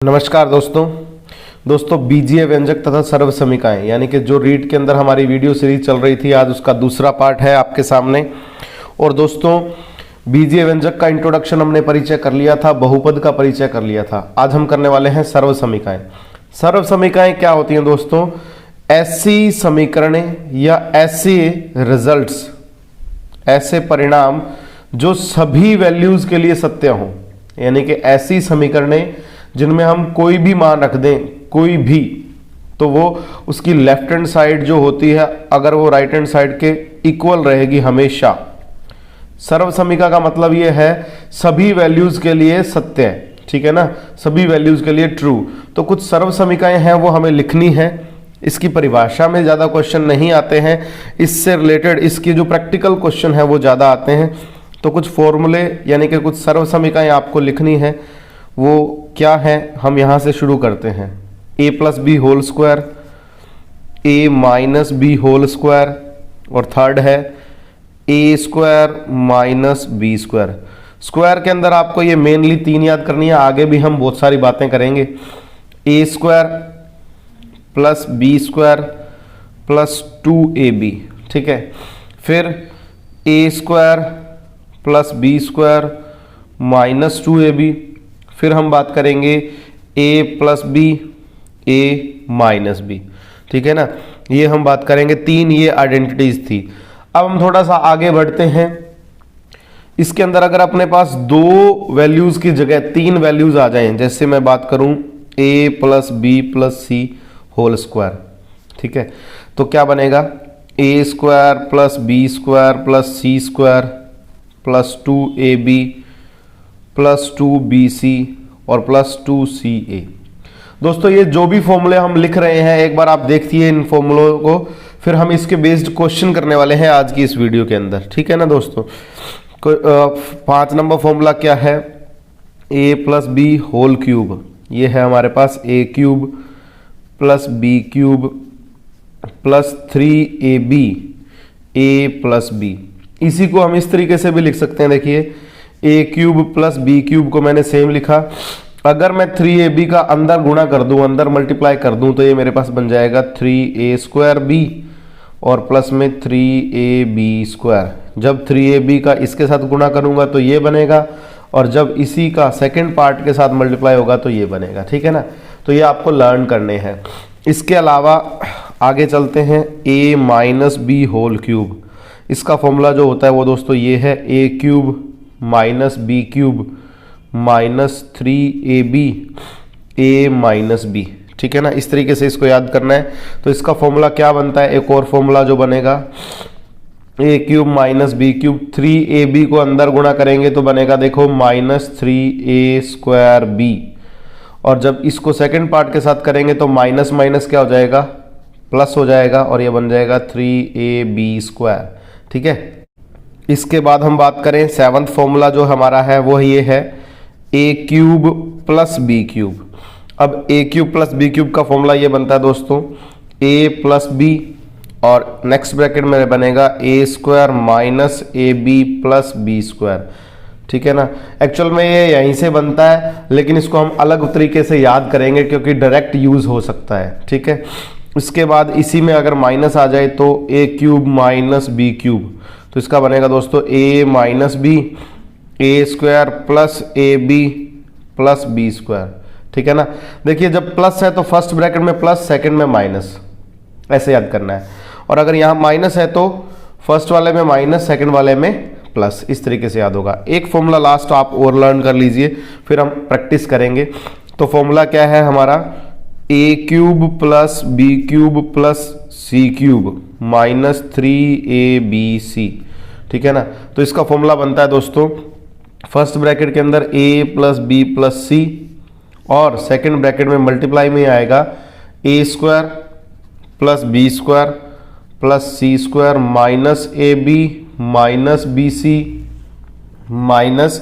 नमस्कार दोस्तों बीजीय व्यंजक तथा सर्व समीकाएं यानी कि जो रीड के अंदर हमारी वीडियो सीरीज चल रही थी, आज उसका दूसरा पार्ट है आपके सामने। और दोस्तों बीजीय व्यंजक का इंट्रोडक्शन हमने परिचय कर लिया था, बहुपद का परिचय कर लिया था। आज हम करने वाले हैं सर्व समीकाएं। सर्व समीकाएं क्या होती हैं दोस्तों? ऐसी समीकरणें या ऐसे रिजल्ट्स, ऐसे परिणाम जो सभी वैल्यूज के लिए सत्य हों, यानी कि ऐसी समीकरणें जिनमें हम कोई भी मान रख दें, कोई भी, तो वो उसकी लेफ्ट हैंड साइड जो होती है अगर वो राइट हैंड साइड के इक्वल रहेगी हमेशा। सर्व समीका का मतलब ये है सभी वैल्यूज के लिए सत्य है, ठीक है ना, सभी वैल्यूज के लिए ट्रू। तो कुछ सर्व समीकाएं हैं वो हमें लिखनी है। इसकी परिभाषा में ज़्यादा क्वेश्चन नहीं आते हैं, इससे रिलेटेड इसकी जो प्रैक्टिकल क्वेश्चन है वो ज़्यादा आते हैं। तो कुछ फॉर्मूले यानी कि कुछ सर्व समीकाएं आपको लिखनी है, वो क्या है हम यहाँ से शुरू करते हैं। a plus B whole square, a minus B whole square, और थर्ड है a square minus B square. Square के अंदर आपको ये मेनली तीन याद करनी है, आगे भी हम बहुत सारी बातें करेंगे। a square plus B square plus 2ab, ठीक है। फिर a square plus B square minus 2ab। फिर हम बात करेंगे a plus B, a minus B, ठीक है ना। ये हम बात करेंगे, तीन ये आइडेंटिटीज थी। अब हम थोड़ा सा आगे बढ़ते हैं। इसके अंदर अगर अपने पास दो वैल्यूज की जगह तीन वैल्यूज आ जाएं, जैसे मैं बात करूं a plus B plus C whole square, ठीक है, तो क्या बनेगा? a square plus B square plus C square plus 2ab plus 2bc और प्लस 2ca। दोस्तों ये जो भी फॉर्मूले हम लिख रहे हैं एक बार आप देखिए इन फॉर्मूलों को, फिर हम इसके बेस्ड क्वेश्चन करने वाले हैं आज की इस वीडियो के अंदर, ठीक है ना दोस्तों। 5 नंबर फॉर्मूला क्या है? a plus B whole cube, ये है हमारे पास a cube plus B cube plus 3ab a plus B. इसी को हम इस तरीके से भी लिख सकते हैं, देखिए a cube plus B cube को मैंने सेम लिखा। अगर मैं 3ab का अंदर गुणा कर दूं, अंदर मल्टीप्लाई कर दूं, तो ये मेरे पास बन जाएगा 3a स्क्वायर बी और प्लस में 3ab स्क्वायर। जब 3ab का इसके साथ गुणा करूंगा तो ये बनेगा, और जब इसी का सेकंड पार्ट के साथ मल्टीप्लाई होगा तो ये बनेगा, ठीक है ना। तो ये आपको लर्न करने हैं। इसके अलावा आगे चलते हैं, a minus B whole cube. इसका फॉर्मूला जो होता है वो दोस्तों ये है a cube minus B cube minus 3ab a minus B, ठीक है ना। इस तरीके से इसको याद करना है। तो इसका फॉर्मूला क्या बनता है? एक और फॉर्मूला जो बनेगा a cube minus B cube, 3ab को अंदर गुणा करेंगे तो बनेगा देखो माइनस 3a स्क्वायर बी, और जब इसको सेकंड पार्ट के साथ करेंगे तो माइनस माइनस क्या हो जाएगा? प्लस हो जाएगा, और ये बन जाएगा 3ab स्क्वायर, ठीक है। इसके बाद हम बात करें 7वां फॉर्मूला जो हमारा है वो ये है a cube plus B cube. अब a cube plus B cube का फॉर्मूला ये बनता है दोस्तों a प्लस बी, और नेक्स्ट ब्रैकेट में बनेगा a square minus ab plus B square, ठीक है ना। एक्चुअल में ये यहीं से बनता है, लेकिन इसको हम अलग तरीके से याद करेंगे क्योंकि डायरेक्ट यूज हो सकता है, ठीक है। इसके बाद इसी में अगर माइनस आ जाए तो a cube minus B cube, तो इसका बनेगा दोस्तों a minus B, a square plus ab plus B square, ठीक है ना। देखिए जब प्लस है तो फर्स्ट ब्रैकेट में प्लस, सेकंड में माइनस, ऐसे याद करना है। और अगर यहाँ माइनस है तो फर्स्ट वाले में माइनस, सेकंड वाले में प्लस, इस तरीके से याद होगा। एक फॉर्मूला लास्ट आप और लर्न कर लीजिए, फिर हम प्रैक्टिस करेंगे। तो फॉर्मूला क्या है हमारा? a cube plus B cube plus C cube minus 3abc, ठीक है ना। तो इसका फॉर्मूला बनता है दोस्तों फर्स्ट ब्रैकेट के अंदर a plus B plus C, और सेकंड ब्रैकेट में मल्टीप्लाई में आएगा a square plus B square plus C square minus ab minus B C minus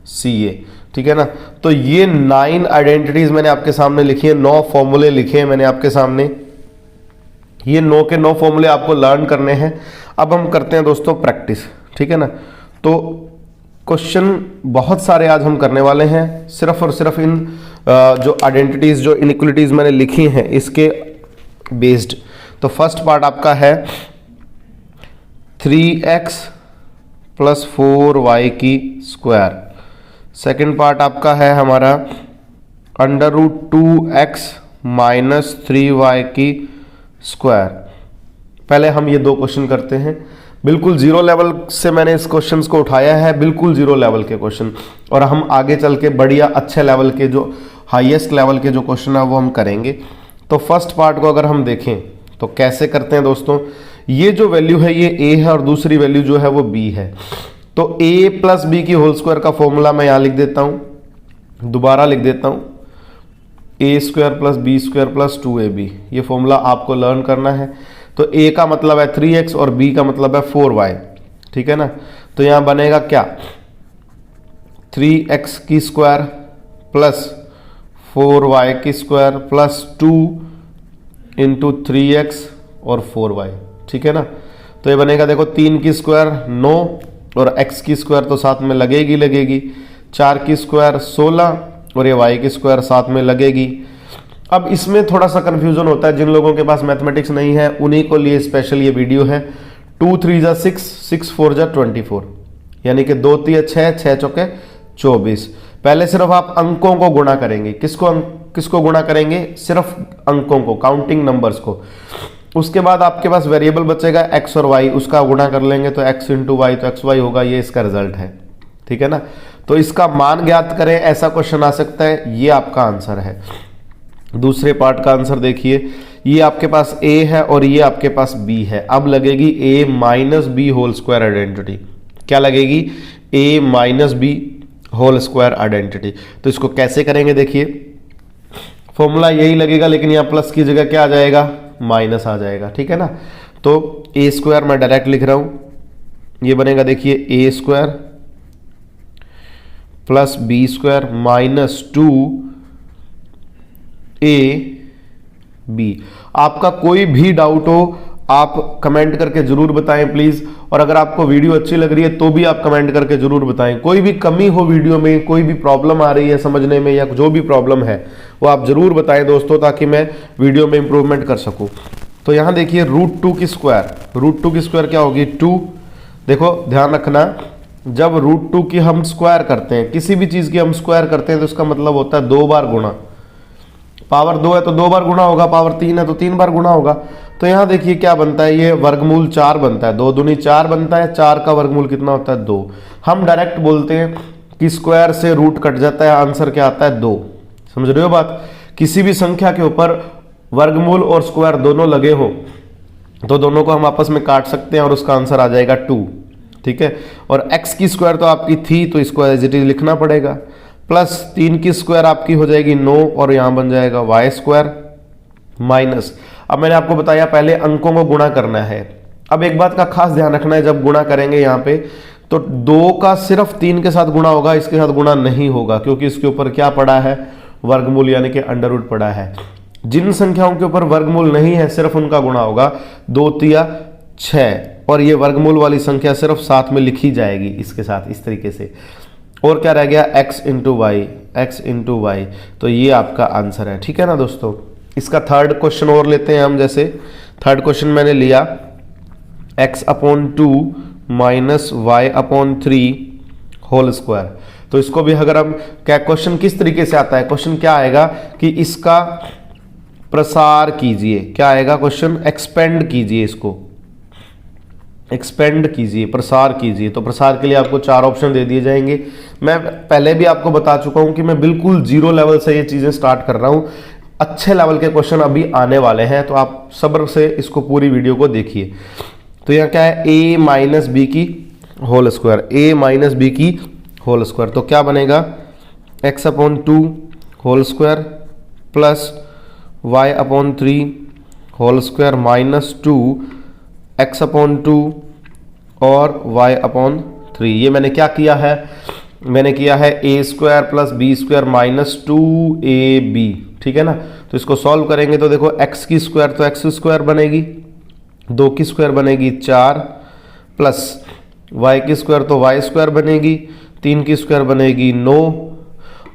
C A, ठीक है ना। तो ये 9 आइडेंटिटीज मैंने आपके सामने लिखी है, 9 फॉर्मूले लिखे हैं मैंने आपके सामने। ये 9 के 9 फॉर्मूले आपको लर्न करने हैं। अब हम करते हैं दोस्तों प्रैक्टिस, ठीक है ना। तो क्वेश्चन बहुत सारे आज हम करने वाले हैं, सिर्फ और सिर्फ इन जो आइडेंटिटीज, जो इनइक्वलिटीज मैंने लिखी हैं इसके बेस्ड। तो फर्स्ट पार्ट आपका है 3x प्लस 4y की स्क्वायर। सेकेंड पार्ट आपका है हमारा √2x माइनस 3y की स्क्वायर। पहले हम ये दो क्वेश्चन करते हैं। बिल्कुल जीरो लेवल से मैंने इस क्वेश्चन को उठाया है, बिल्कुल जीरो लेवल के क्वेश्चन, और हम आगे चल के बढ़िया अच्छे लेवल के, जो हाईएस्ट लेवल के जो क्वेश्चन है वो हम करेंगे। तो फर्स्ट पार्ट को अगर हम देखें तो कैसे करते हैं दोस्तों, ये जो वैल्यू है ये a है और दूसरी वैल्यू जो है वो b है। तो a प्लस बी की होल स्क्वायर का फॉर्मूला मैं यहां लिख देता हूं, दोबारा लिख देता हूं, a square plus B square plus 2ab। ये फॉर्मूला आपको लर्न करना है। तो a का मतलब है 3x और b का मतलब है 4y, ठीक है ना। तो यहां बनेगा क्या, 3x की स्क्वायर प्लस 4y की स्क्वायर प्लस 2 इंटू 3x और 4y, ठीक है ना। तो ये बनेगा देखो 3 की स्क्वायर 9 और x की स्क्वायर तो साथ में लगेगी, 4 की स्क्वायर 16 और ये y की स्क्वायर साथ में लगेगी। अब इसमें थोड़ा सा कंफ्यूजन होता है, जिन लोगों के पास मैथमेटिक्स नहीं है उन्हीं को लिए स्पेशल ये वीडियो है। 2 3 जा 6, 6 4 जा 24, यानी कि 2 3 6, 6 चौके 24। पहले सिर्फ आप अंकों को गुणा करेंगे। किसको गुणा करेंगे, सिर्फ अंकों को, काउंटिंग नंबर्स को। उसके बाद आपके पास वेरिएबल बचेगा x और y, उसका गुणा कर लेंगे तो x इंटू वाई तो xy होगा, ये इसका रिजल्ट है, ठीक है ना। तो इसका मान ज्ञात करें, ऐसा क्वेश्चन आ सकता है, ये आपका आंसर है। दूसरे पार्ट का आंसर देखिए, ये आपके पास a है और ये आपके पास b है। अब लगेगी a minus B whole square identity. क्या लगेगी, a minus B whole square identity. तो इसको कैसे करेंगे, देखिए फॉर्मूला यही लगेगा, लेकिन यहाँ प्लस की जगह क्या आ जाएगा, माइनस आ जाएगा, ठीक है ना। तो a स्क्वायर मैं डायरेक्ट लिख रहा हूं, ये बनेगा देखिए a square plus B square minus 2ab। आपका कोई भी डाउट हो आप कमेंट करके जरूर बताएं प्लीज, और अगर आपको वीडियो अच्छी लग रही है तो भी आप कमेंट करके जरूर बताएं। कोई भी कमी हो वीडियो में, कोई भी प्रॉब्लम आ रही है समझने में, या जो भी प्रॉब्लम है वो आप जरूर बताएं दोस्तों, ताकि मैं वीडियो में इंप्रूवमेंट कर सकूं। तो यहां देखिए √2 की स्क्वायर क्या होगी, 2। देखो ध्यान रखना, जब √2 की हम स्क्वायर करते हैं, किसी भी चीज की हम स्क्वायर करते हैं तो इसका मतलब होता है 2 बार गुणा। पावर 2 है तो 2 बार गुणा होगा, पावर 3 है तो 3 बार गुणा होगा। तो यहां देखिए क्या बनता है, ये वर्गमूल 4 बनता है, 2 दूनी 4 बनता है, 4 का वर्गमूल कितना होता है, 2। हम डायरेक्ट बोलते हैं कि स्क्वायर से रूट कट जाता है, आंसर क्या आता है, 2। समझ रहे हो बात। किसी भी संख्या के ऊपर वर्गमूल और स्क्वायर दोनों लगे हो तो दोनों को हम आपस में काट सकते हैं और उसका आंसर आ जाएगा 2, ठीक है। और x की स्क्वायर तो आपकी थी, तो इसको एज इट इज लिखना पड़ेगा, प्लस 3 की स्क्वायर आपकी हो जाएगी 9 और यहां बन जाएगा y स्क्वायर माइनस। अब मैंने आपको बताया पहले अंकों को गुणा करना है। अब एक बात का खास ध्यान रखना है, जब गुणा करेंगे यहाँ पे तो 2 का सिर्फ 3 के साथ गुणा होगा, इसके साथ गुणा नहीं होगा, क्योंकि इसके ऊपर क्या पड़ा है, वर्गमूल यानी कि अंडर रूट पड़ा है। जिन संख्याओं के ऊपर वर्गमूल नहीं है सिर्फ उनका गुणा होगा, 2 3 6, और ये वर्गमूल वाली संख्या सिर्फ साथ में लिखी जाएगी इसके साथ, इस तरीके से। और क्या रह गया, x इंटू वाई, तो ये आपका आंसर है, ठीक है ना दोस्तों। इसका थर्ड क्वेश्चन और लेते हैं हम। जैसे थर्ड क्वेश्चन मैंने लिया x/2 minus y/3 whole square. तो इसको भी अगर हम क्या, क्वेश्चन किस तरीके से आता है, क्वेश्चन क्या आएगा कि इसका प्रसार कीजिए। क्या आएगा क्वेश्चन, एक्सपेंड कीजिए, इसको एक्सपेंड कीजिए, प्रसार कीजिए। तो प्रसार के लिए आपको 4 ऑप्शन दे दिए जाएंगे। मैं पहले भी आपको बता चुका हूं कि मैं बिल्कुल जीरो लेवल से ये चीजें स्टार्ट कर रहा हूं। अच्छे लेवल के क्वेश्चन अभी आने वाले हैं, तो आप सब्र से इसको पूरी वीडियो को देखिए। तो यहाँ क्या है, a माइनस बी की whole square, a minus B की होल स्क्वायर। तो क्या बनेगा, x/2 whole square plus y/3 whole square minus 2 x/2 और y/3। ये मैंने क्या किया है, मैंने किया है a square plus B square minus 2ab, ठीक है ना। तो इसको सॉल्व करेंगे तो देखो x की स्क्वायर तो x स्क्वायर बनेगी, 2 की स्क्वायर बनेगी 4, प्लस y की स्क्वायर तो y स्क्वायर बनेगी, 3 की स्क्वायर बनेगी 9,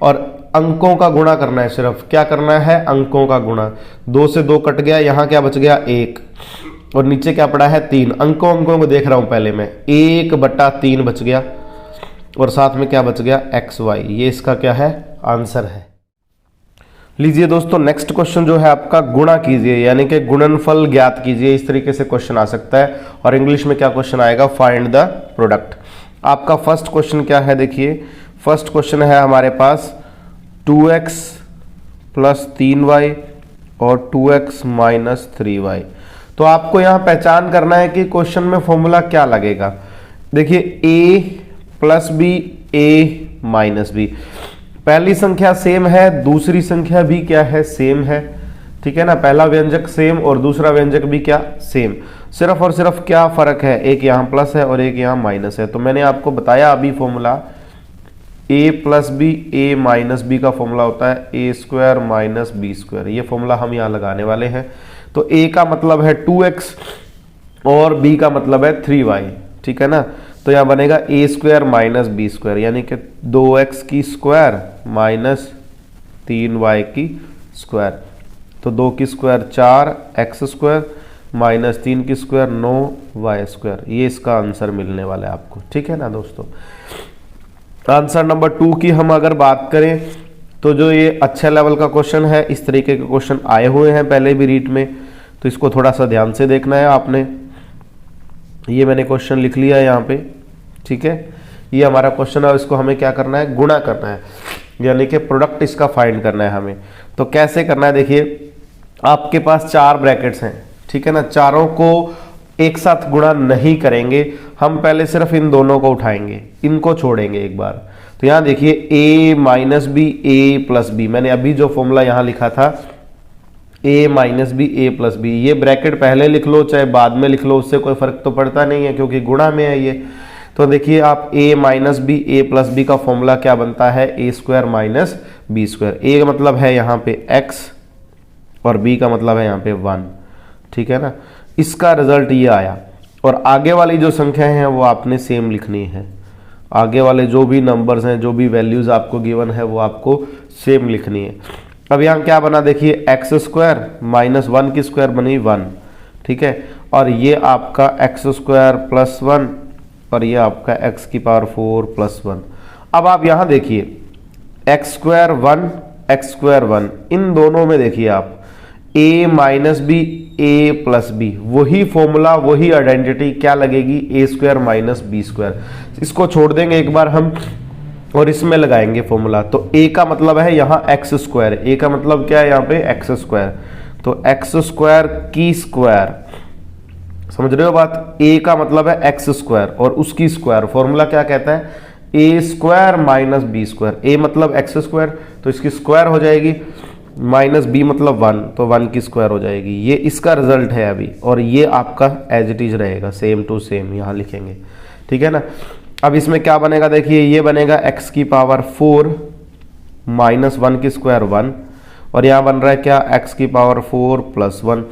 और अंकों का गुणा करना है, सिर्फ क्या करना है, अंकों का गुणा। 2 से 2 कट गया, यहां क्या बच गया 1, और नीचे क्या पड़ा है 3। अंकों को देख रहा हूं पहले मैं, 1/3 बच गया, और साथ में क्या बच गया xy। ये इसका क्या है, आंसर है। लीजिए दोस्तों, नेक्स्ट क्वेश्चन जो है आपका, गुणा कीजिए यानी कि गुणनफल ज्ञात कीजिए। इस तरीके से क्वेश्चन आ सकता है, और इंग्लिश में क्या क्वेश्चन आएगा, फाइंड द प्रोडक्ट। आपका फर्स्ट क्वेश्चन क्या है, देखिए फर्स्ट क्वेश्चन है हमारे पास 2x + 3y और 2x - 3y। तो आपको यहां पहचान करना है कि क्वेश्चन में फॉर्मूला क्या लगेगा। देखिए a + b a - b, पहली संख्या सेम है, दूसरी संख्या भी क्या है, सेम है, ठीक है ना। पहला व्यंजक सेम और दूसरा व्यंजक भी क्या, सेम। सिर्फ और सिर्फ क्या फर्क है, एक यहाँ प्लस है और एक यहाँ माइनस है। तो मैंने आपको बताया अभी formula, a + b a - b का फॉर्मूला होता है a² - b²। ये फॉर्मूला हम यहाँ लगाने वाले हैं। तो a का मतलब है 2x और b का मतलब है 3y, ठीक है ना। तो यहाँ बनेगा a² - b², यानी कि 2x की स्क्वायर माइनस 3y की स्क्वायर। तो 2 की स्क्वायर 4x² माइनस 3 की स्क्वायर 9y²। ये इसका आंसर मिलने वाला है आपको, ठीक है ना दोस्तों। आंसर नंबर 2 की हम अगर बात करें तो जो ये अच्छे लेवल का क्वेश्चन है, इस तरीके के क्वेश्चन आए हुए हैं पहले भी रीट में, तो इसको थोड़ा सा ध्यान से देखना है आपने। ये मैंने क्वेश्चन लिख लिया है यहाँ पे, ठीक है। ये हमारा क्वेश्चन है, इसको हमें क्या करना है, गुणा करना है, यानी कि प्रोडक्ट इसका फाइंड करना है हमें। तो कैसे करना है, देखिए आपके पास 4 ब्रैकेट्स हैं, ठीक है ना। चारों को एक साथ गुणा नहीं करेंगे हम, पहले सिर्फ इन दोनों को उठाएंगे, इनको छोड़ेंगे एक बार। तो यहाँ देखिए a - b a + b, मैंने अभी जो फॉर्मूला यहाँ लिखा था a - b a + b, ये ब्रैकेट पहले लिख लो चाहे बाद में लिख लो, उससे कोई फर्क तो पड़ता नहीं है क्योंकि गुणा में है ये। तो देखिए आप a - b a + b का फॉर्मूला क्या बनता है, a² - b²। a का मतलब है यहाँ पे x और b का मतलब है यहाँ पे 1, ठीक है ना। इसका रिजल्ट ये आया, और आगे वाली जो संख्याएं हैं वो आपने सेम लिखनी है। आगे वाले जो भी नंबर्स हैं, जो भी वैल्यूज आपको गिवन है, वो आपको सेम लिखनी है। अब यहाँ क्या बना, देखिए x² - 1 की स्क्वायर बनी 1, ठीक है। और ये आपका x² + 1 और ये आपका x⁴ + 1। अब आप यहाँ देखिए x² 1 x² 1, इन दोनों में देखिए आप a - b a + b, वही फॉर्मूला वही आइडेंटिटी क्या लगेगी, a² - b²। इसको छोड़ देंगे एक बार हम और इसमें लगाएंगे फॉर्मूला। तो a का मतलब है यहाँ x², a का मतलब क्या है यहाँ पे x², तो x² की स्क्वायर, समझ रहे हो बात। a का मतलब है x² और उसकी स्क्वायर, फॉर्मूला क्या कहता है, a² - b²। a मतलब x², तो इसकी स्क्वायर हो जाएगी, माइनस b मतलब 1, तो 1 की स्क्वायर हो जाएगी। ये इसका रिजल्ट है अभी, और ये आपका एज इट इज रहेगा, सेम टू सेम यहाँ लिखेंगे, ठीक है ना। अब इसमें क्या बनेगा, देखिए ये बनेगा x⁴ - 1 की स्क्वायर 1, और यहाँ बन रहा है क्या, x⁴ + 1।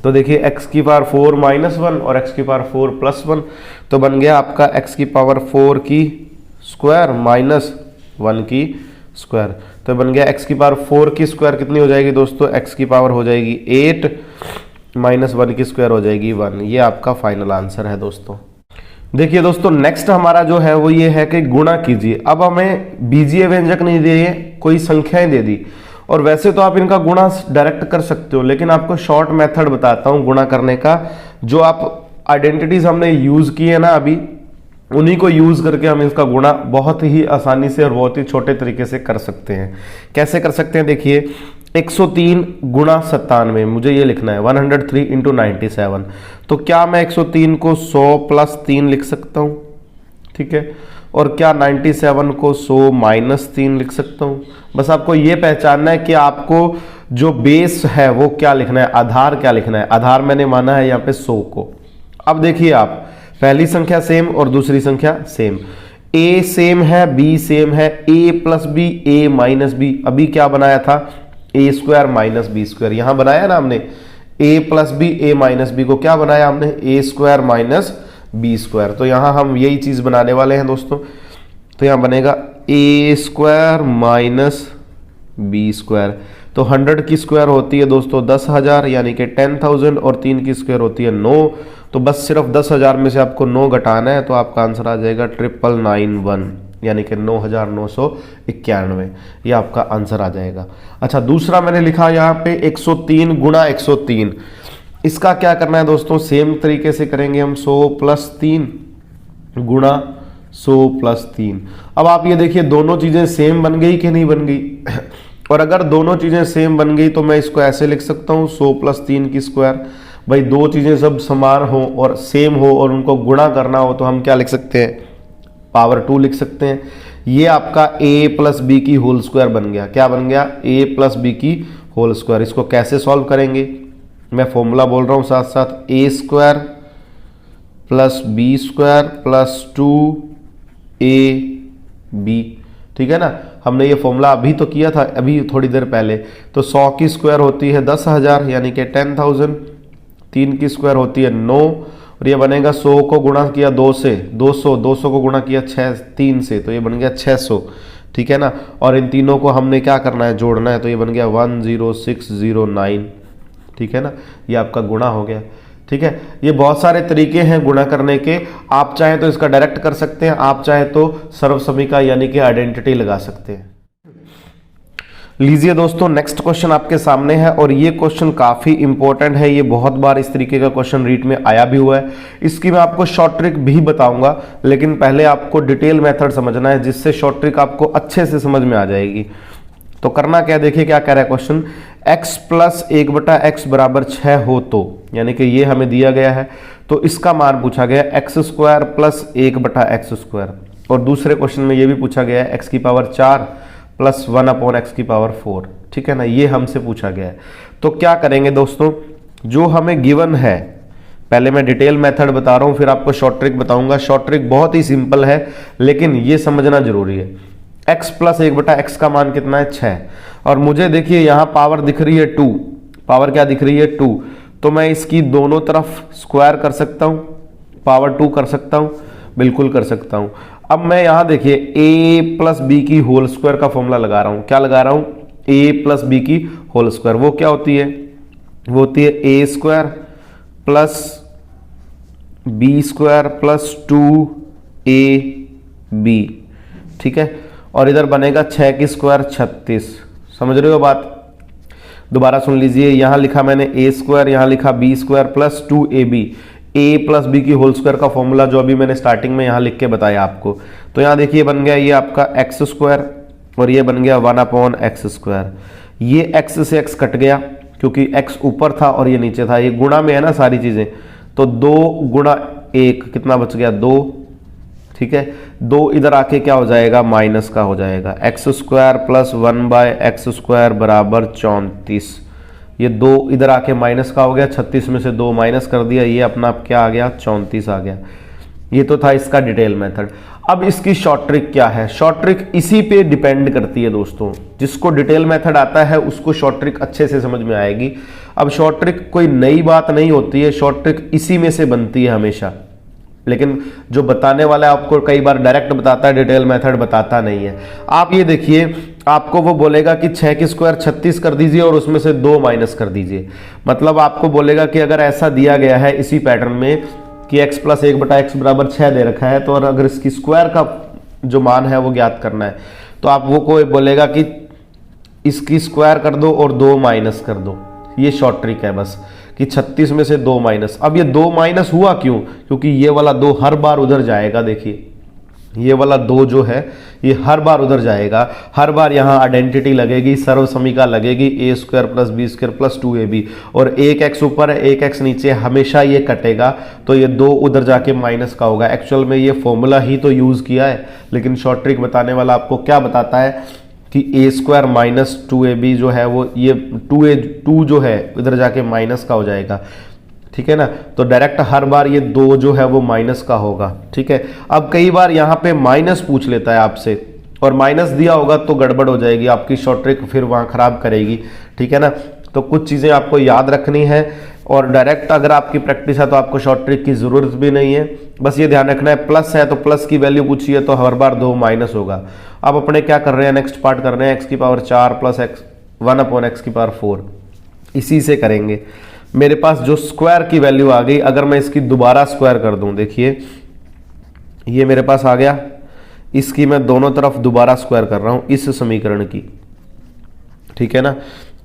तो देखिए x⁴ - 1 और x⁴ + 1, तो बन गया आपका x⁴ की स्क्वायर माइनस 1 की स्क्वायर। तो बन गया x⁴ की स्क्वायर कितनी हो जाएगी दोस्तों, x की पावर हो जाएगी 8 - 1 की स्क्वायर हो जाएगी 1। ये आपका फाइनल आंसर है दोस्तों। देखिए दोस्तों, नेक्स्ट हमारा जो है वो ये है कि गुणा कीजिए। अब हमें बीजीय व्यंजक नहीं दिए, कोई संख्याएं दे दी, और वैसे तो आप इनका गुणा डायरेक्ट कर सकते हो, लेकिन आपको शॉर्ट मेथड बताता हूं गुणा करने का। जो आप आइडेंटिटीज हमने यूज की है ना अभी, उन्हीं को यूज करके हम इसका गुणा बहुत ही आसानी से और बहुत ही छोटे तरीके से कर सकते हैं। कैसे कर सकते हैं, देखिए 103 × 97, मुझे ये लिखना है 103 × 97। तो क्या मैं 103 को 100 + 3 लिख सकता हूँ, ठीक है। और क्या 97 को 100 - 3 लिख सकता हूँ। बस आपको ये पहचानना है कि आपको जो बेस है वो क्या लिखना है, आधार क्या लिखना है। आधार मैंने माना है यहाँ पे 100 को। अब देखिए आप, पहली संख्या सेम और दूसरी संख्या सेम, a सेम है b सेम है, a + b a - b। अभी क्या बनाया था, a² - b², यहां बनाया ना हमने a + b a - b को क्या बनाया हमने, a² - b²। तो यहां हम यही चीज बनाने वाले हैं दोस्तों। तो यहां बनेगा ए स्क्वायर माइनस बी स्क्वायर। तो 100 की स्क्वायर होती है दोस्तों 10,000 यानी कि 10,000 और 3 की स्क्वायर होती है 9। तो बस सिर्फ 10,000 में से आपको 9 घटाना है तो आपका आंसर आ जाएगा 991 यानी कि 9,991। ये आपका आंसर आ जाएगा। अच्छा, दूसरा मैंने लिखा यहाँ पे 103 गुणा 103। इसका क्या करना है दोस्तों, सेम तरीके से करेंगे हम। 100 प्लस 3 गुणा 100 प्लस 3। अब आप ये देखिए दोनों चीजें सेम बन गई कि नहीं बन गई। और अगर दोनों चीजें सेम बन गई तो मैं इसको ऐसे लिख सकता हूं 100 प्लस 3 की स्क्वायर। भाई दो चीजें सब समान हो और सेम हो और उनको गुणा करना हो तो हम क्या लिख सकते हैं, पावर 2 लिख सकते हैं। ये आपका a प्लस बी की होल स्क्वायर बन गया। क्या बन गया, a प्लस बी की होल स्क्वायर। इसको कैसे सॉल्व करेंगे, मैं फॉर्मूला बोल रहा हूं साथ साथ, a square plus B square plus 2ab। ठीक है ना, हमने ये फॉर्मूला अभी तो किया था, अभी थोड़ी देर पहले। तो 100 की स्क्वायर होती है 10,000 यानी कि 10,000, 3 की स्क्वायर होती है 9 और ये बनेगा 100 को गुणा किया 2 से 200, 200 को गुणा किया 3 से तो ये बन गया 600। ठीक है ना, और इन तीनों को हमने क्या करना है, जोड़ना है, तो ये बन गया 10609। ठीक है ना, ये आपका गुणा हो गया। ठीक है, ये बहुत सारे तरीके हैं गुणा करने के। आप चाहें तो इसका डायरेक्ट कर सकते हैं, आप चाहें तो सर्वसमीका यानी कि आइडेंटिटी लगा सकते हैं। लीजिए दोस्तों, नेक्स्ट क्वेश्चन आपके सामने है और ये क्वेश्चन काफी इंपॉर्टेंट है। ये बहुत बार इस तरीके का क्वेश्चन रीट में आया भी हुआ है। इसकी मैं आपको शॉर्ट ट्रिक भी बताऊंगा, लेकिन पहले आपको डिटेल मेथड समझना है जिससे शॉर्ट ट्रिक आपको अच्छे से समझ में आ जाएगी। तो करना क्या, देखिए क्या कह रहा है क्वेश्चन, x प्लस 1/x बराबर 6 हो तो, यानी कि ये हमें दिया गया है तो इसका मान पूछा गया x square plus 1/x square. और दूसरे क्वेश्चन में ये भी पूछा गया है x की पावर 4 प्लस 1/x की पावर 4। ठीक है ना, ये हमसे पूछा गया है। तो क्या करेंगे दोस्तों, जो हमें गिवन है, पहले मैं डिटेल मेथड बता रहा हूं फिर आपको शॉर्ट ट्रिक बताऊंगा। शॉर्ट ट्रिक बहुत ही सिंपल है लेकिन ये समझना जरूरी है। x प्लस 1/x का मान कितना है, 6। और मुझे देखिए यहाँ पावर दिख रही है 2, पावर क्या दिख रही है 2, तो मैं इसकी दोनों तरफ स्क्वायर कर सकता हूँ, पावर 2 कर सकता हूँ, बिल्कुल कर सकता हूँ। अब मैं यहाँ देखिए a प्लस बी की होल स्क्वायर का फॉर्मूला लगा रहा हूँ। क्या लगा रहा हूँ, a प्लस बी की होल स्क्वायर। वो क्या होती है, वो होती है a square plus B square plus 2ab। ठीक है, और इधर बनेगा 6 की स्क्वायर 36। समझ रहे हो बात, दोबारा सुन लीजिए। यहां लिखा मैंने a स्क्वायर, यहां लिखा b square plus 2ab। a plus B की होल स्क्वायर का फॉर्मूला जो अभी मैंने स्टार्टिंग में यहां लिख के बताया आपको। तो यहां देखिए बन गया ये आपका x स्क्वायर और ये बन गया 1/x स्क्वायर। ये x से x कट गया क्योंकि x ऊपर था और ये नीचे था, ये गुणा में है ना सारी चीजें। तो 2 गुणा 1 कितना बच गया, 2। ठीक है, 2 इधर आके क्या हो जाएगा, माइनस का हो जाएगा। x square plus 1/x square बराबर 34। ये 2 इधर आके माइनस का हो गया, 36 में से 2 माइनस कर दिया, ये अपना आप क्या आ गया, 34 आ गया। ये तो था इसका डिटेल मेथड। अब इसकी शॉर्ट ट्रिक क्या है, शॉर्ट ट्रिक इसी पे डिपेंड करती है दोस्तों। जिसको डिटेल मेथड आता है उसको शॉर्ट ट्रिक अच्छे से समझ में आएगी। अब शॉर्ट ट्रिक कोई नई बात नहीं होती है, शॉर्ट ट्रिक इसी में से बनती है हमेशा। लेकिन जो बताने वाला है आपको कई बार डायरेक्ट बताता है, डिटेल मेथड बताता नहीं है। आप ये देखिए, आपको वो बोलेगा कि 6 की स्क्वायर 36 कर दीजिए और उसमें से 2 माइनस कर दीजिए। मतलब आपको बोलेगा कि अगर ऐसा दिया गया है इसी पैटर्न में कि x प्लस 1/x बराबर 6 दे रखा है, तो और अगर इसकी स्क्वायर का जो मान है वो ज्ञात करना है, तो आप वो कोई बोलेगा कि इसकी स्क्वायर कर दो और 2 माइनस कर दो। ये शॉर्ट ट्रिक है बस, कि 36 में से 2 माइनस। अब ये 2 माइनस हुआ क्यों, क्योंकि ये वाला 2 हर बार उधर जाएगा। देखिए ये वाला 2 जो है ये हर बार उधर जाएगा, हर बार यहाँ आइडेंटिटी लगेगी, सर्वसमीका लगेगी, a square plus B square plus 2ab। और एक x ऊपर है एक x नीचे, हमेशा ये कटेगा, तो ये 2 उधर जाके माइनस का होगा। एक्चुअल में ये फॉर्मूला ही तो यूज किया है, लेकिन शॉर्ट ट्रिक बताने वाला आपको क्या बताता है कि a स्क्वायर माइनस 2ab जो है वो ये 2 जो है इधर जाके माइनस का हो जाएगा। ठीक है ना, तो डायरेक्ट हर बार ये 2 जो है वो माइनस का होगा। ठीक है, अब कई बार यहाँ पे माइनस पूछ लेता है आपसे और माइनस दिया होगा तो गड़बड़ हो जाएगी, आपकी शॉर्ट ट्रिक फिर वहाँ खराब करेगी। ठीक है ना, तो कुछ चीज़ें आपको याद रखनी है और डायरेक्ट अगर आपकी प्रैक्टिस है तो आपको शॉर्ट ट्रिक की ज़रूरत भी नहीं है। बस ये ध्यान रखना है, प्लस है तो प्लस की वैल्यू पूछी है तो हर बार 2 माइनस होगा। अब अपने क्या कर रहे हैं, नेक्स्ट पार्ट कर रहे हैं x की पावर 4 प्लस x 1/x की पावर 4, इसी से करेंगे। मेरे पास जो स्क्वायर की वैल्यू आ गई, अगर मैं इसकी दोबारा स्क्वायर कर दूं, देखिए ये मेरे पास आ गया, इसकी मैं दोनों तरफ दोबारा स्क्वायर कर रहा हूं इस समीकरण की, ठीक है ना।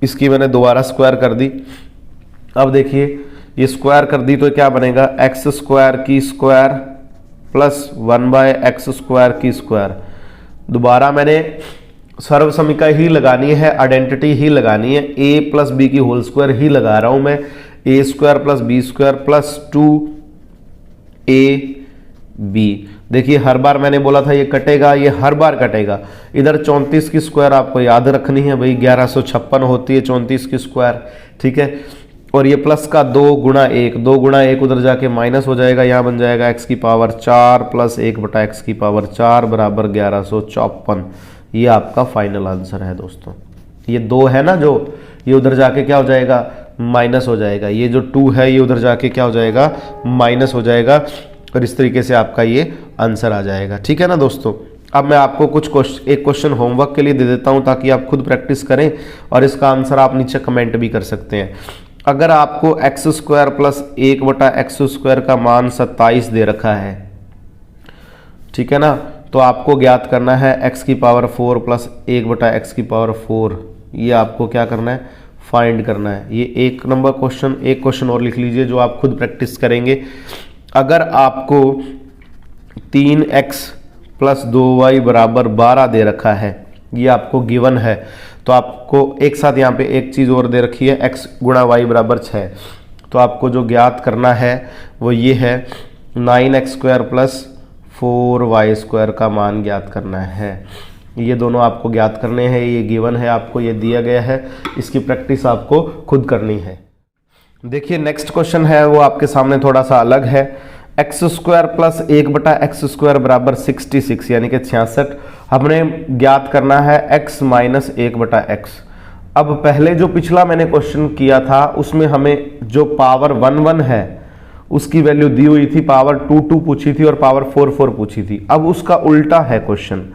इसकी मैंने दोबारा स्क्वायर कर दी। अब देखिए ये स्क्वायर कर दी तो क्या बनेगा, एक्स स्क्वायर की स्क्वायर प्लस 1/x स्क्वायर की स्क्वायर। दोबारा मैंने सर्व समीका ही लगानी है, आइडेंटिटी ही लगानी है, a प्लस बी की होल स्क्वायर ही लगा रहा हूं मैं, a square plus B square plus 2ab। देखिए हर बार मैंने बोला था ये कटेगा, ये हर बार कटेगा। इधर 34 की स्क्वायर आपको याद रखनी है भाई, 1156 होती है 34 की स्क्वायर, ठीक है। और ये प्लस का 2 गुणा 1, 2 गुणा 1 उधर जाके माइनस हो जाएगा, यहाँ बन जाएगा x की पावर 4 प्लस 1/x की पावर 4 बराबर 1154। ये आपका फाइनल आंसर है दोस्तों। ये 2 है ना जो, ये उधर जाके क्या हो जाएगा, माइनस हो जाएगा। ये जो 2 है ये उधर जाके क्या हो जाएगा, माइनस हो जाएगा। और इस तरीके से आपका ये आंसर आ जाएगा, ठीक है ना दोस्तों। अब मैं आपको एक क्वेश्चन होमवर्क के लिए दे देता हूं ताकि आप खुद प्रैक्टिस करें और इसका आंसर आप नीचे कमेंट भी कर सकते हैं। अगर आपको x square plus 1/x square का मान 27 दे रखा है, ठीक है ना, तो आपको ज्ञात करना है x की पावर 4 प्लस 1/x की पावर 4। ये आपको क्या करना है, फाइंड करना है। ये एक नंबर क्वेश्चन, एक क्वेश्चन और लिख लीजिए जो आप खुद प्रैक्टिस करेंगे। अगर आपको 3x प्लस 2y बराबर 12 दे रखा है, ये आपको गिवन है, तो आपको एक साथ यहाँ पे एक चीज़ और दे रखी है, x गुणा y बराबर 6। तो आपको जो ज्ञात करना है वो ये है, 9x square plus 4y square का मान ज्ञात करना है। ये दोनों आपको ज्ञात करने हैं, ये गिवन है, आपको ये दिया गया है, इसकी प्रैक्टिस आपको खुद करनी है। देखिए नेक्स्ट क्वेश्चन है वो आपके सामने थोड़ा सा अलग है। X square plus 1/x square बराबर 66 यानी कि 66। हमने ज्ञात करना है x माइनस 1/x। अब पहले जो पिछला मैंने क्वेश्चन किया था उसमें हमें जो पावर 1 है उसकी वैल्यू दी हुई थी, पावर 2 पूछी थी और पावर 4 पूछी थी। अब उसका उल्टा है क्वेश्चन,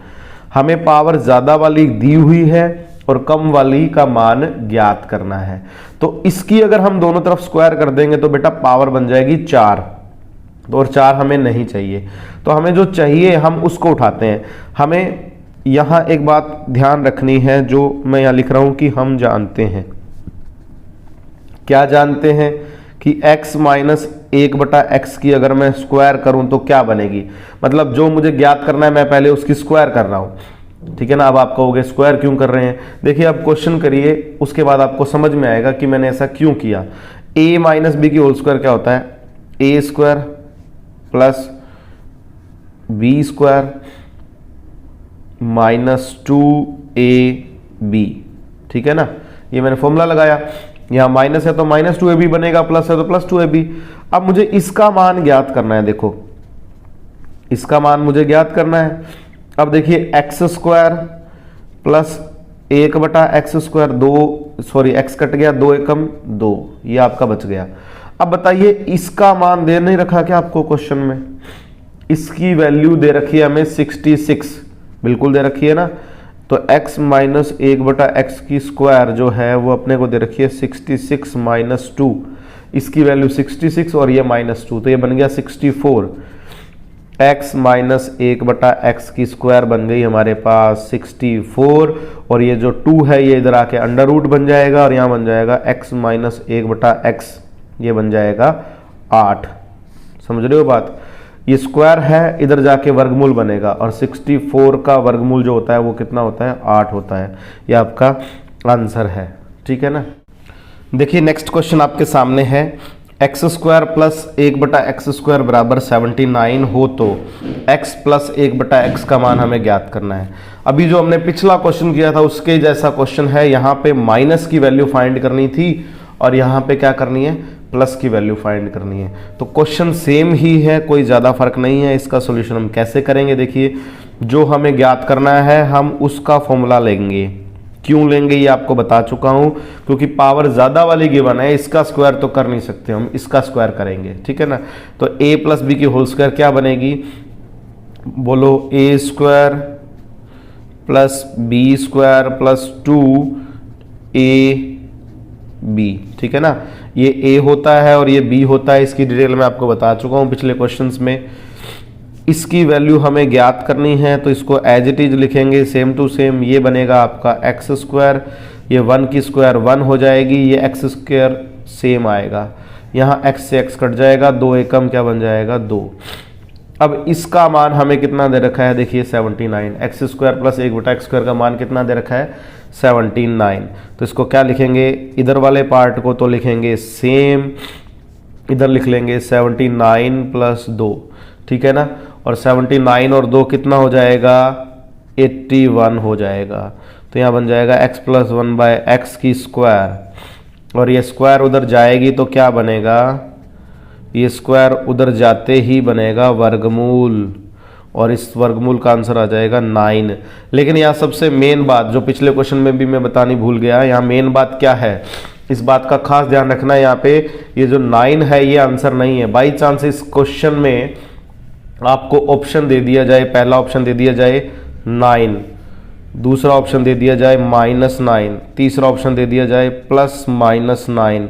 हमें पावर ज्यादा वाली दी हुई है और कम वाली का मान ज्ञात करना है। तो इसकी अगर हम दोनों तरफ स्क्वायर कर देंगे तो बेटा पावर बन जाएगी 4, और 4 हमें नहीं चाहिए। तो हमें जो चाहिए हम उसको उठाते हैं। हमें यहां एक बात ध्यान रखनी है जो मैं यहां लिख रहा हूं कि हम जानते हैं, क्या जानते हैं कि x माइनस 1/x की अगर मैं स्क्वायर करूं तो क्या बनेगी। मतलब जो मुझे ज्ञात करना है मैं पहले उसकी स्क्वायर कर रहा हूं, ठीक है ना। अब आप कहोगे स्क्वायर क्यों कर रहे हैं, देखिए अब क्वेश्चन करिए उसके बाद आपको समझ में आएगा कि मैंने ऐसा क्यों किया। a माइनस बी की होल स्क्वायर क्या होता है, a square plus B square minus 2ab, ठीक है ना। ये मैंने फॉर्मूला लगाया, यहां माइनस है तो माइनस 2ab बनेगा, प्लस है तो प्लस 2ab। अब मुझे इसका मान ज्ञात करना है, देखो इसका मान मुझे ज्ञात करना है। अब देखिए x square plus 1/x square, 2 sorry x cut गया, 2 एकम 2, ये आपका बच गया। अब बताइए इसका मान दे नहीं रखा क्या आपको क्वेश्चन में, इसकी वैल्यू दे रखी है हमें 66, बिल्कुल दे रखी है ना। तो x माइनस 1/x की स्क्वायर जो है वो अपने को दे रखी है 66 माइनस 2, इसकी वैल्यू 66 और ये माइनस 2, तो ये बन गया 64। x माइनस 1/x की स्क्वायर बन गई हमारे पास 64, और ये जो 2 है ये इधर आके अंडर रूट बन जाएगा और यहाँ बन जाएगा x माइनस 1/x, ये बन जाएगा 8। समझ रहे हो बात, ये स्क्वायर है इधर जाके वर्गमूल बनेगा और 64 का वर्गमूल जो होता है वो कितना होता है, 8 होता है। ये आपका आंसर है, ठीक है ना। देखिए नेक्स्ट क्वेश्चन आपके सामने है, x square plus 1/x square बराबर 79 हो तो x प्लस 1/x का मान हमें ज्ञात करना है। अभी जो हमने पिछला क्वेश्चन किया था उसके जैसा क्वेश्चन है, यहाँ पे माइनस की वैल्यू फाइंड करनी थी और यहाँ पे क्या करनी है, प्लस की वैल्यू फाइंड करनी है। तो क्वेश्चन सेम ही है, कोई ज़्यादा फर्क नहीं है। इसका सॉल्यूशन हम कैसे करेंगे, देखिए जो हमें ज्ञात करना है हम उसका फॉर्मूला लेंगे, क्यों लेंगे ये आपको बता चुका हूं, क्योंकि पावर ज़्यादा वाली गिवन है, इसका स्क्वायर तो कर नहीं सकते हम, इसका स्क्वायर करेंगे, ठीक है ना। तो a प्लस बी की होल स्क्वायर क्या बनेगी, बोलो a square plus B square plus 2ab, ठीक है ना। ये a होता है और ये b होता है, इसकी डिटेल मैं आपको बता चुका हूं पिछले क्वेश्चंस में। इसकी वैल्यू हमें ज्ञात करनी है, तो इसको एज इट इज लिखेंगे सेम टू सेम। ये बनेगा आपका एक्स स्क्वायर, ये 1 की स्क्वायर 1 हो जाएगी, ये एक्स स्क्वायर सेम आएगा, यहाँ x से x कट जाएगा, 2 एकम क्या बन जाएगा 2। अब इसका मान हमें कितना दे रखा है, देखिए 79, x square plus 1/x square का मान कितना दे रखा है 79। तो इसको क्या लिखेंगे, इधर वाले पार्ट को तो लिखेंगे सेम, इधर लिख लेंगे 79 प्लस 2, ठीक है ना। और 79 और 2 कितना हो जाएगा 81 हो जाएगा। तो यहाँ बन जाएगा x प्लस 1/x की स्क्वायर, और ये स्क्वायर उधर जाएगी तो क्या बनेगा, ये स्क्वायर उधर जाते ही बनेगा वर्गमूल, और इस वर्गमूल का आंसर आ जाएगा 9। लेकिन यहाँ सबसे मेन बात जो पिछले क्वेश्चन में भी मैं बतानी भूल गया, यहाँ मेन बात क्या है, इस बात का खास ध्यान रखना है। यहाँ पे ये जो 9 है ये आंसर नहीं है। बाई चांस इस क्वेश्चन में आपको ऑप्शन दे दिया जाए, पहला ऑप्शन दे दिया जाए 9, दूसरा ऑप्शन दे दिया जाए -9, तीसरा ऑप्शन दे दिया जाए +-9,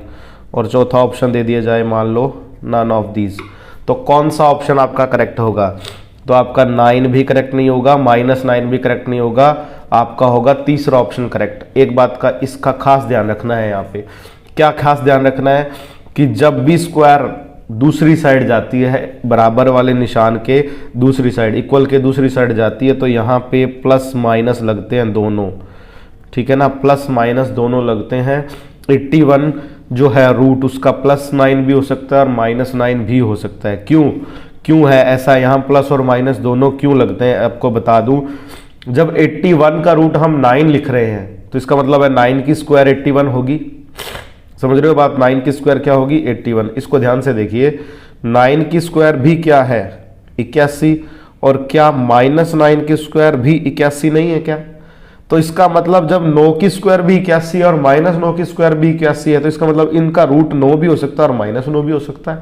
और चौथा ऑप्शन दे दिया जाए मान लो नन ऑफ दीज, तो कौन सा ऑप्शन आपका करेक्ट होगा, तो आपका 9 भी करेक्ट नहीं होगा, -9 भी करेक्ट नहीं होगा, आपका होगा तीसरा ऑप्शन करेक्ट। एक बात का इसका खास ध्यान रखना है, यहाँ पे क्या खास ध्यान रखना है कि जब भी स्क्वायर दूसरी साइड जाती है, बराबर वाले निशान के दूसरी साइड, इक्वल के दूसरी साइड जाती है, तो यहाँ पे प्लस माइनस लगते हैं दोनों, ठीक है ना, प्लस माइनस दोनों लगते हैं। 81 जो है रूट उसका +9 भी हो सकता है और -9 भी हो सकता है। क्यों है ऐसा, यहाँ प्लस और माइनस दोनों क्यों लगते हैं आपको बता दूं। जब 81 का रूट हम 9 लिख रहे हैं तो इसका मतलब है 9 की स्क्वायर 81 होगी, समझ रहे हो बात, 9 की स्क्वायर क्या होगी 81। इसको ध्यान से देखिए, 9 की स्क्वायर भी क्या है 81, और क्या -9 की स्क्वायर भी 81 नहीं है क्या। तो इसका मतलब जब 9 की स्क्वायर भी 81 और -9 की स्क्वायर भी 81 है, तो इसका मतलब इनका रूट 9 भी हो सकता है और -9 भी हो सकता है,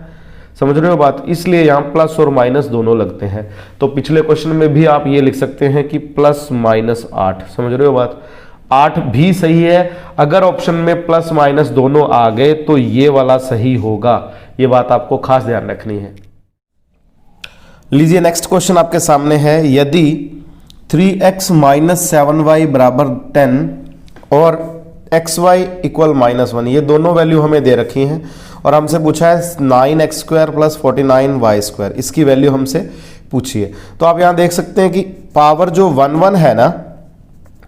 समझ रहे हो बात। इसलिए यहाँ प्लस और माइनस दोनों लगते हैं। तो पिछले क्वेश्चन में भी आप ये लिख सकते हैं कि +-8, समझ रहे हो बात, 8 भी सही है। अगर ऑप्शन में प्लस माइनस दोनों आ गए तो ये वाला सही होगा, ये बात आपको खास ध्यान रखनी है। लीजिए नेक्स्ट क्वेश्चन आपके सामने है, यदि 3x - 7y = 10 और xy = -1, ये दोनों वैल्यू हमें दे रखी हैं और हमसे पूछा है 9x² + 49y², इसकी वैल्यू हमसे पूछिए। तो आप यहां देख सकते हैं कि पावर जो 1 है ना,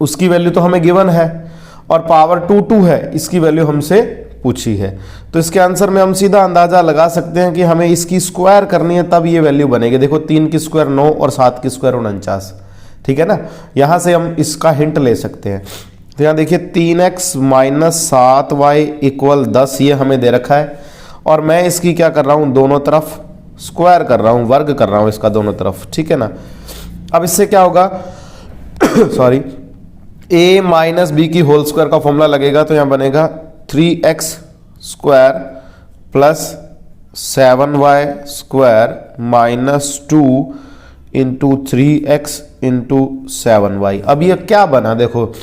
उसकी वैल्यू तो हमें गिवन है, और पावर 2 है, इसकी वैल्यू हमसे पूछी है। तो इसके आंसर में हम सीधा अंदाजा लगा सकते हैं कि हमें इसकी स्क्वायर करनी है, तब ये वैल्यू बनेगी। देखो 3 की स्क्वायर 9 और 7 की स्क्वायर 49, ठीक है ना। यहां से हम इसका हिंट ले सकते हैं। तो यहां देखिए 3x - 7y = 10, ये हमें दे रखा है, और मैं इसकी क्या कर रहा हूं, दोनों तरफ स्क्वायर कर रहा हूं, वर्ग कर रहा हूं इसका दोनों तरफ, ठीक है ना। अब इससे क्या होगा सॉरी, a - b की होल स्क्वायर का फॉर्मूला लगेगा, तो यहां बनेगा 3x² + 7y² - 2 × 3x × 7y। अब ये क्या बना, देखो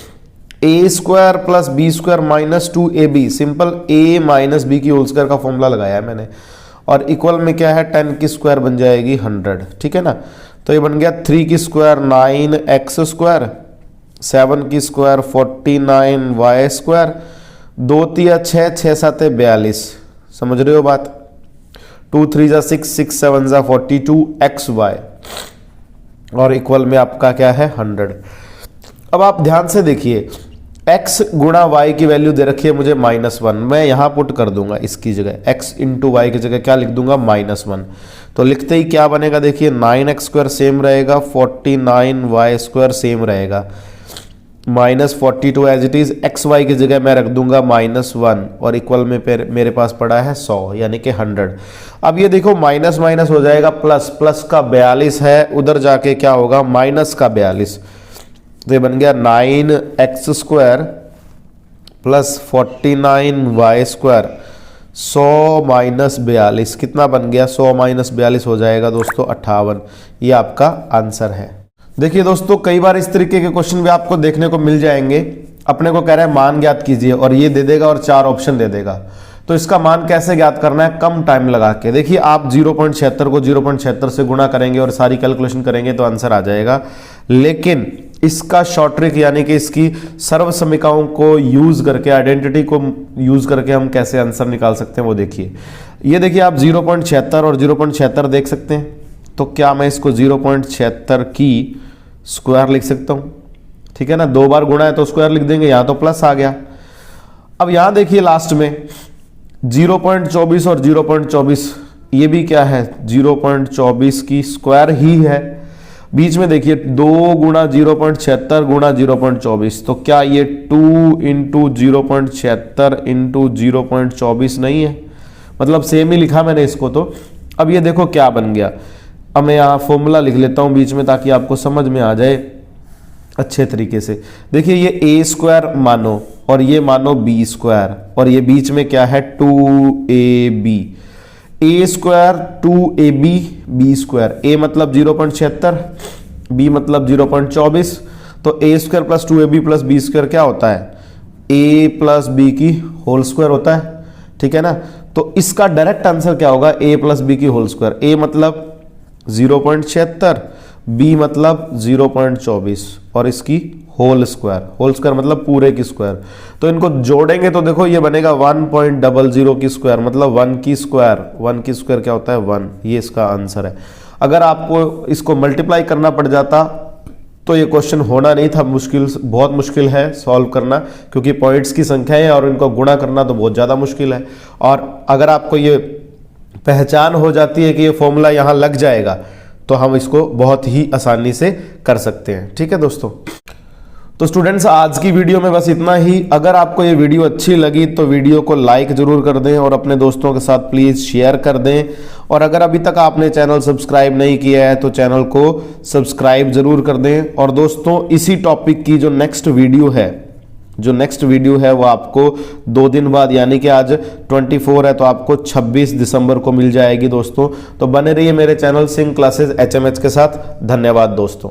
a² + b² - 2ab, simple a - b की होल स्क्वायर का फॉर्मूला लगाया है मैंने, और इक्वल में क्या है 10 की स्क्वायर बन जाएगी 100, ठीक है ना। तो ये बन गया 3 की स्क्वायर 9x², 7 की स्क्वायर 49y², 2 3 6, 6 7 42, समझ रहे हो बात। 2 3 6, 6 7 42xy, और इक्वल में आपका क्या है 100। अब आप ध्यान से देखिए, x गुणा y की वैल्यू दे रखी है मुझे -1, मैं यहां पुट कर दूंगा इसकी जगह, x × y की जगह क्या लिख दूंगा -1। तो लिखते ही क्या बनेगा, देखिए 9x² सेम रहेगा, 49y² सेम रहेगा, -42 एज इट इज, xy की जगह मैं रख दूंगा -1, और इक्वल में मेरे पास पड़ा है 100 यानी कि 100। अब ये देखो माइनस माइनस हो जाएगा प्लस, प्लस का 42 है, उधर जाके क्या होगा माइनस का 42, तो ये बन गया 9x² प्लस 49y², 100 माइनस 42, कितना बन गया? 100 माइनस 42 हो जाएगा दोस्तों 58। ये आपका आंसर है। देखिए दोस्तों, कई बार इस तरीके के क्वेश्चन भी आपको देखने को मिल जाएंगे। अपने को कह रहा है मान ज्ञात कीजिए और ये दे देगा और 4 ऑप्शन दे देगा। तो इसका मान कैसे ज्ञात करना है? कम टाइम लगा के। देखिए आप 0.76 को 0.76 से गुणा करेंगे और सारी कैलकुलेशन करेंगे तो आंसर आ जाएगा। लेकिन इसका शॉर्ट ट्रिक यानी कि इसकी सर्व समीकरणों को यूज करके, आइडेंटिटी को यूज करके हम कैसे आंसर निकाल सकते हैं वो देखिए। ये देखिए आप 0.76 और 0.76 देख सकते हैं। तो क्या मैं इसको 0.76 की स्क्वायर लिख सकता हूं? ठीक है ना, 2 बार गुणा है तो स्क्वायर लिख देंगे, यहां तो प्लस आ गया। अब यहां देखिए लास्ट में 0.24 और 0.24, ये भी क्या है? 0.24 की स्क्वायर ही है। बीच में देखिए 2 गुणा 0.76 गुणा 0.24, तो क्या ये 2 इंटू 0.76 इंटू 0.24 नहीं है? मतलब सेम ही लिखा मैंने इसको। तो अब ये देखो क्या बन गया। अब मैं यहाँ फॉर्मूला लिख लेता हूँ बीच में ताकि आपको समझ में आ जाए अच्छे तरीके से। देखिए ये a² मानो और ये मानो b² और ये बीच में क्या है? 2ab। a² 2ab b²। a मतलब 0.76, b मतलब 0.24, तो a² plus 2ab plus b² क्या होता है? a प्लस b की होल स्क्वायर होता है। ठीक है ना, तो इसका डायरेक्ट आंसर क्या होगा? a प्लस b की होल स्क्वायर। a मतलब 0.76, b मतलब 0.24 और इसकी होल स्क्वायर। होल स्क्वायर मतलब पूरे की स्क्वायर। तो इनको जोड़ेंगे तो देखो ये बनेगा 1.00 की स्क्वायर, मतलब 1 की स्क्वायर। 1 की स्क्वायर क्या होता है? 1। ये इसका आंसर है। अगर आपको इसको मल्टीप्लाई करना पड़ जाता तो ये क्वेश्चन होना नहीं था। मुश्किल, बहुत मुश्किल है सॉल्व करना, क्योंकि पॉइंट्स की संख्या है और इनको गुणा करना तो बहुत ज़्यादा मुश्किल है। और अगर आपको ये पहचान हो जाती है कि ये फॉर्मूला यहाँ लग जाएगा तो हम इसको बहुत ही आसानी से कर सकते हैं। ठीक है दोस्तों, तो स्टूडेंट्स आज की वीडियो में बस इतना ही। अगर आपको ये वीडियो अच्छी लगी तो वीडियो को लाइक जरूर कर दें और अपने दोस्तों के साथ प्लीज़ शेयर कर दें। और अगर अभी तक आपने चैनल सब्सक्राइब नहीं किया है तो चैनल को सब्सक्राइब जरूर कर दें। और दोस्तों इसी टॉपिक की जो नेक्स्ट वीडियो है वो आपको 2 दिन बाद, यानी कि आज 24 है तो आपको 26 दिसंबर को मिल जाएगी दोस्तों। तो बने रहिए मेरे चैनल सिंह क्लासेस HMH के साथ। धन्यवाद दोस्तों।